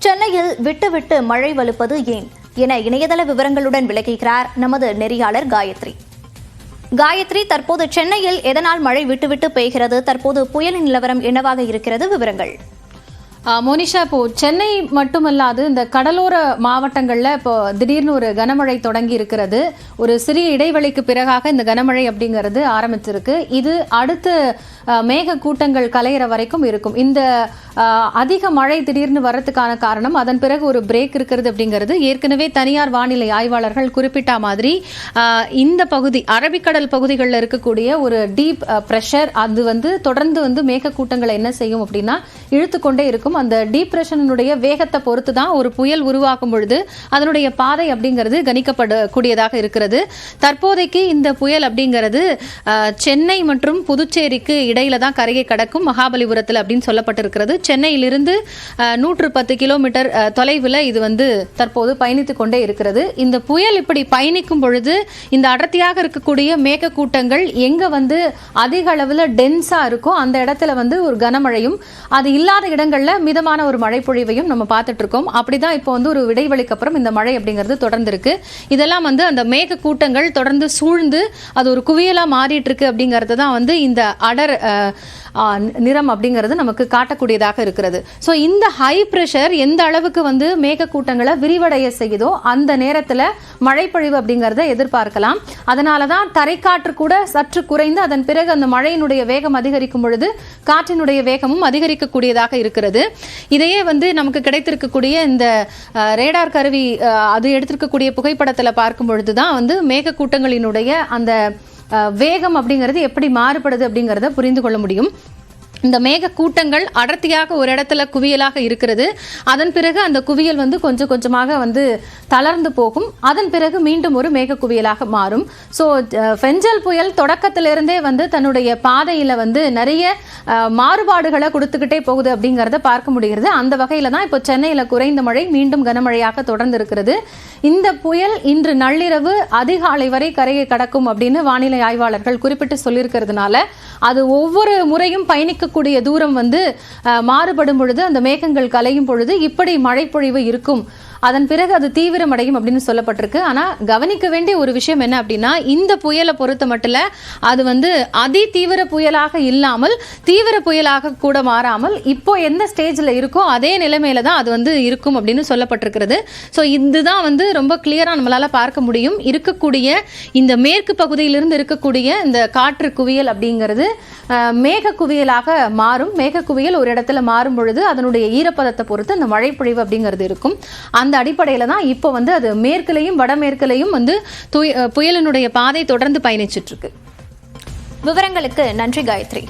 சென்னையில் விட்டு விட்டு மழை வலுப்பது ஏன் என இணையதள விவரங்களுடன் விளக்குகிறார் நமது நெறியாளர் காயத்ரி. காயத்ரி, தற்போது சென்னையில் எதனால் மழை விட்டுவிட்டு பெய்கிறது? தற்போது புயலின் நிலவரம் என்னவாக இருக்கிறது? விவரங்கள். மோனிஷா, இப்போ சென்னை மட்டுமல்லாது இந்த கடலோர மாவட்டங்களில் இப்போ திடீர்னு ஒரு கனமழை தொடங்கி இருக்கிறது. ஒரு சிறிய இடைவெளிக்கு பிறகாக இந்த கனமழை அப்படிங்கிறது ஆரம்பிச்சிருக்கு. இது அடுத்து மேக கூட்டங்கள் கலையிற வரைக்கும் இருக்கும். இந்த அதிக மழை திடீர்னு வர்றதுக்கான காரணம் அதன் பிறகு ஒரு பிரேக் இருக்கிறது அப்படிங்கிறது ஏற்கனவே தனியார் வானிலை ஆய்வாளர்கள் குறிப்பிட்ட மாதிரி இந்த பகுதி அரபிக்கடல் பகுதிகளில் இருக்கக்கூடிய ஒரு டீப் பிரஷர் அது தொடர்ந்து மேகக்கூட்டங்களை என்ன செய்யும் அப்படின்னா இழுத்துக்கொண்டே இருக்கும். அந்த டீப்ரெஷனுடைய வேகத்தை பொறுத்து தான் ஒரு புயல் உருவாக்கும் பொழுது அதனுடைய பாதை அப்படிங்கிறது கணிக்கப்படக்கூடியதாக இருக்கிறது. தற்போதைக்கு இந்த புயல் அப்படிங்கிறது சென்னை மற்றும் புதுச்சேரிக்கு இடையில தான் கரையை கடக்கும், மகாபலிபுரத்தில் அப்படின்னு சொல்லப்பட்டிருக்கிறது. சென்னையிலிருந்து 110 கிலோமீட்டர் தொலைவில் இது தற்போது பயணித்துக் கொண்டே இருக்கிறது. இந்த புயல் இப்படி பயணிக்கும் பொழுது இந்த அடர்த்தியாக இருக்கக்கூடிய மேகக்கூட்டங்கள் எங்க அதிக அளவில் டென்ஸா இருக்கோ அந்த இடத்துல ஒரு கனமழையும், அது இல்லாத இடங்கள்ல மிதமான ஒரு மழை பொழிவையும் நம்ம பார்த்துட்டு இருக்கோம். அப்படிதான் இப்போ ஒரு இடைவெளிக்கு அப்புறம் இந்த மழை அப்படிங்கிறது தொடர்ந்து இருக்கு. இதெல்லாம் அந்த மேக கூட்டங்கள் தொடர்ந்து சூழ்ந்து அது ஒரு குவியலா மாறிட்டு இருக்கு அப்படிங்கிறது தான் இந்த அடர் நிறம் அப்படிங்கிறது நமக்கு காட்டக்கூடியதாக இருக்கிறது. ஸோ இந்த ஹை பிரஷர் எந்த அளவுக்கு மேகக்கூட்டங்களை விரிவடைய செய்யுதோ அந்த நேரத்தில் மழைப்பொழிவு அப்படிங்கிறத எதிர்பார்க்கலாம். அதனால தான் தரைக்காற்று கூட சற்று குறைந்து அதன் பிறகு அந்த மழையினுடைய வேகம் அதிகரிக்கும் பொழுது காற்றினுடைய வேகமும் அதிகரிக்கக்கூடியதாக இருக்கிறது. இதையே நமக்கு கிடைத்திருக்கக்கூடிய இந்த ரேடார் கருவி அது எடுத்திருக்கக்கூடிய புகைப்படத்தில் பார்க்கும் பொழுது தான் மேகக்கூட்டங்களினுடைய அந்த வேகம் அப்படிங்கிறது எப்படி மாறுபடுது அப்படிங்கிறத புரிந்து கொள்ள முடியும். இந்த மேக கூட்டங்கள் அடர்த்தியாக ஒரு இடத்துல குவியலாக இருக்கிறது. அதன் பிறகு அந்த குவியல் கொஞ்சம் கொஞ்சமாக தளர்ந்து போகும். அதன் பிறகு மீண்டும் ஒரு மேக குவியலாக மாறும். ஸோ ஃபெஞ்சல் புயல் தொடக்கத்திலிருந்தே தன்னுடைய பாதையில நிறைய மாறுபாடுகளை கொடுத்துக்கிட்டே போகுது அப்படிங்கிறத பார்க்க முடிகிறது. அந்த வகையில தான் இப்போ சென்னையில குறைந்த மழை மீண்டும் கனமழையாக தொடர்ந்து இருக்கிறது. இந்த புயல் இன்று நள்ளிரவு அதிகாலை வரை கரையை கடக்கும் அப்படின்னு வானிலை ஆய்வாளர்கள் குறிப்பிட்டு சொல்லியிருக்கிறதுனால அது ஒவ்வொரு முறையும் பயணிக்கக்கூடிய தூரம் மாறுபடும் பொழுது அந்த மேகங்கள் கலையும் பொழுது இப்படி மழை பொழிவு இருக்கும். அதன் பிறகு அது தீவிரமடையும் அப்படின்னு சொல்லப்பட்டிருக்கு. ஆனா கவனிக்க வேண்டிய ஒரு விஷயம் என்ன அப்படின்னா இந்த புயலை பொறுத்த மட்டும் அது அதி தீவிர புயலாக இல்லாமல் தீவிர புயலாக கூட மாறாமல் இப்போ எந்த ஸ்டேஜ்ல இருக்கோ அதே நிலைமையில தான் அது இருக்கும் அப்படின்னு சொல்லப்பட்டிருக்கிறது. ஸோ இதுதான் ரொம்ப கிளியரா நம்மளால பார்க்க முடியும். இருக்கக்கூடிய இந்த மேற்கு பகுதியிலிருந்து இருக்கக்கூடிய இந்த காற்று குவியல் அப்படிங்கிறது மேக குவியலாக மாறும். மேக குவியல் ஒரு இடத்துல மாறும் பொழுது அதனுடைய ஈரப்பதத்தை பொறுத்து அந்த மழை பொழிவு அப்படிங்கிறது இருக்கும். அந்த அடிப்படையில தான் இப்போ அது மேற்கிலையும் வடமேற்கிலையும் புயலினுடைய பாதை தொடர்ந்து பயணிச்சிட்டு இருக்கு. விவரங்களுக்கு நன்றி காயத்ரி.